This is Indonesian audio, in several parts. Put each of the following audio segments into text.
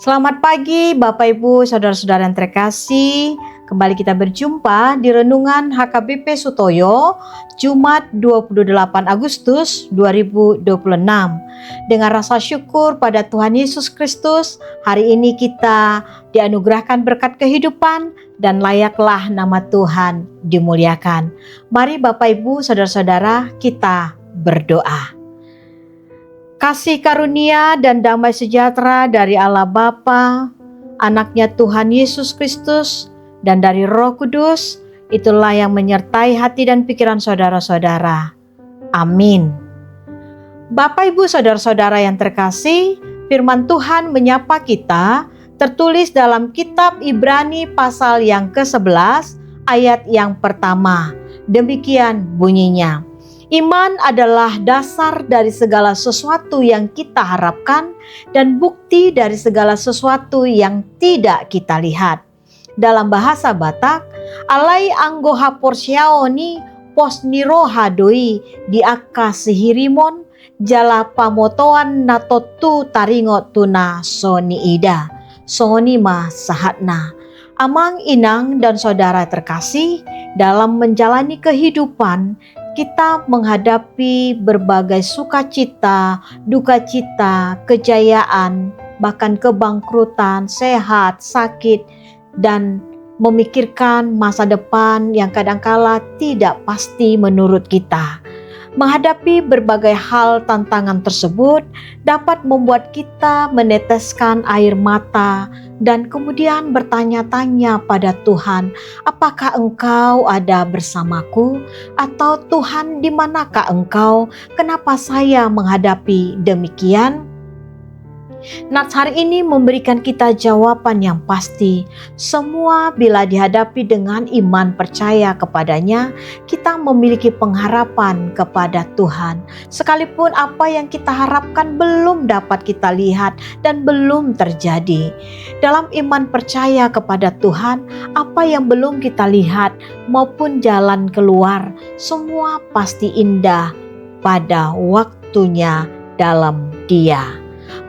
Selamat pagi Bapak Ibu Saudara-saudara yang terkasih. Kembali kita berjumpa di Renungan HKBP Sutoyo Jumat 28 Agustus 2026. Dengan rasa syukur pada Tuhan Yesus Kristus, hari ini kita dianugerahkan berkat kehidupan dan layaklah nama Tuhan dimuliakan. Mari Bapak Ibu Saudara-saudara kita berdoa. Kasih karunia dan damai sejahtera dari Allah Bapa, anaknya Tuhan Yesus Kristus, dan dari Roh Kudus, itulah yang menyertai hati dan pikiran saudara-saudara. Amin. Bapak Ibu Saudara-saudara yang terkasih, firman Tuhan menyapa kita, tertulis dalam kitab Ibrani pasal yang ke-11, ayat yang pertama. Demikian bunyinya. Iman adalah dasar dari segala sesuatu yang kita harapkan dan bukti dari segala sesuatu yang tidak kita lihat. Dalam bahasa Batak, alai anggo haporsiaoni posniro hadoi di akasihirimon jala pamotoan natotu taringo tuna soni ida. Soni ma sahatna. Amang inang dan saudara terkasih, dalam menjalani kehidupan, kita menghadapi berbagai sukacita, dukacita, kejayaan, bahkan kebangkrutan, sehat, sakit, dan memikirkan masa depan yang kadangkala tidak pasti menurut kita. Menghadapi berbagai hal tantangan tersebut dapat membuat kita meneteskan air mata dan kemudian bertanya-tanya pada Tuhan, apakah Engkau ada bersamaku? Atau Tuhan, di manakah Engkau? Kenapa saya menghadapi demikian? Nats hari ini memberikan kita jawaban yang pasti. Semua bila dihadapi dengan iman percaya kepadanya, kita memiliki pengharapan kepada Tuhan. Sekalipun apa yang kita harapkan belum dapat kita lihat dan belum terjadi. Dalam iman percaya kepada Tuhan, apa yang belum kita lihat maupun jalan keluar, semua pasti indah pada waktunya dalam Dia.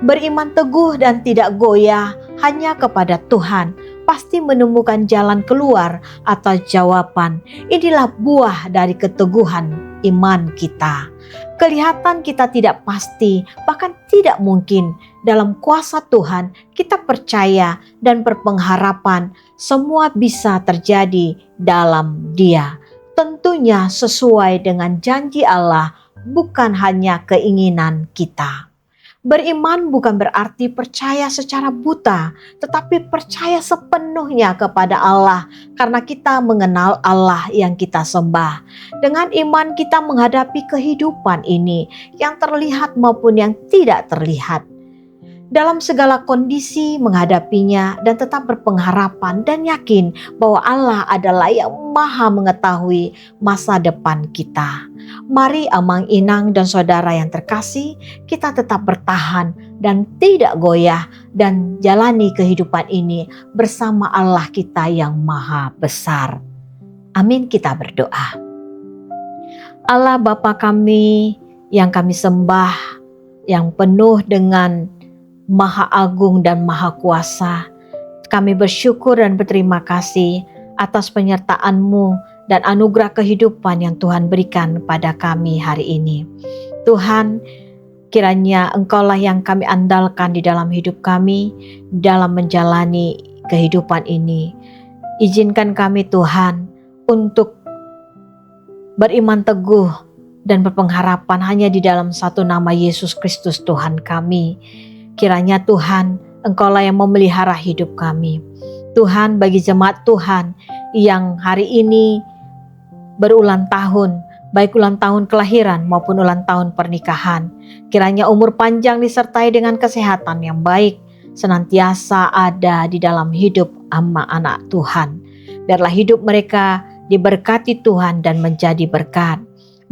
Beriman teguh dan tidak goyah hanya kepada Tuhan pasti menemukan jalan keluar atau jawaban. Inilah buah dari keteguhan iman kita. Kelihatan kita tidak pasti, bahkan tidak mungkin. Dalam kuasa Tuhan kita percaya dan berpengharapan semua bisa terjadi dalam Dia. Tentunya sesuai dengan janji Allah, bukan hanya keinginan kita. Beriman bukan berarti percaya secara buta, tetapi percaya sepenuhnya kepada Allah karena kita mengenal Allah yang kita sembah. Dengan iman kita menghadapi kehidupan ini yang terlihat maupun yang tidak terlihat. Dalam segala kondisi menghadapinya dan tetap berpengharapan dan yakin bahwa Allah adalah yang maha mengetahui masa depan kita. Mari amang inang dan saudara yang terkasih, kita tetap bertahan dan tidak goyah dan jalani kehidupan ini bersama Allah kita yang maha besar. Amin, kita berdoa. Allah Bapa kami yang kami sembah, yang penuh dengan Maha Agung dan Maha Kuasa, kami bersyukur dan berterima kasih atas penyertaan-Mu dan anugerah kehidupan yang Tuhan berikan pada kami hari ini. Tuhan, kiranya Engkaulah yang kami andalkan di dalam hidup kami, dalam menjalani kehidupan ini. Izinkan kami Tuhan untuk beriman teguh dan berpengharapan hanya di dalam satu nama Yesus Kristus Tuhan kami. Kiranya Tuhan, Engkaulah yang memelihara hidup kami. Tuhan, bagi jemaat Tuhan yang hari ini berulang tahun, baik ulang tahun kelahiran maupun ulang tahun pernikahan, kiranya umur panjang disertai dengan kesehatan yang baik, senantiasa ada di dalam hidup anak Tuhan. Biarlah hidup mereka diberkati Tuhan dan menjadi berkat.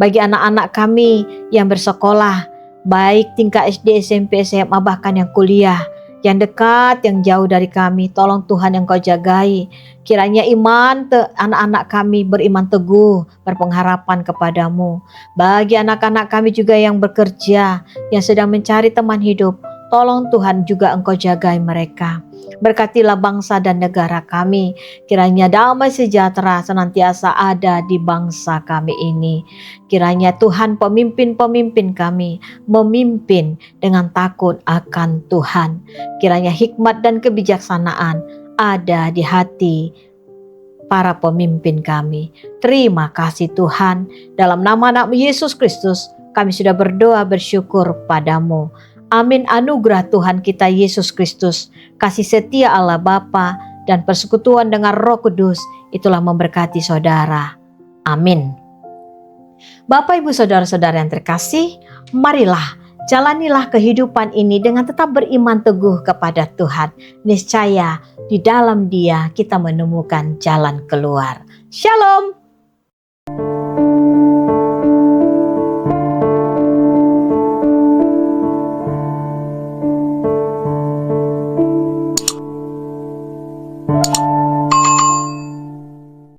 Bagi anak-anak kami yang bersekolah, baik tingkat SD, SMP, SMA, bahkan yang kuliah, yang dekat, yang jauh dari kami, tolong Tuhan yang Kau jagai. Kiranya iman anak-anak kami beriman teguh, berpengharapan kepadamu. Bagi anak-anak kami juga yang bekerja, yang sedang mencari teman hidup, Tolong Tuhan juga Engkau jagai mereka. Berkatilah bangsa dan negara kami. Kiranya damai sejahtera senantiasa ada di bangsa kami ini. Kiranya Tuhan pemimpin-pemimpin kami memimpin dengan takut akan Tuhan. Kiranya hikmat dan kebijaksanaan ada di hati para pemimpin kami. Terima kasih Tuhan. Dalam nama anak Yesus Kristus, kami sudah berdoa bersyukur padamu. Amin. Anugerah Tuhan kita Yesus Kristus, kasih setia Allah Bapa, dan persekutuan dengan Roh Kudus, itulah memberkati saudara. Amin. Bapak, Ibu, Saudara-saudara yang terkasih, marilah jalanilah kehidupan ini dengan tetap beriman teguh kepada Tuhan. Niscaya di dalam Dia kita menemukan jalan keluar. Shalom.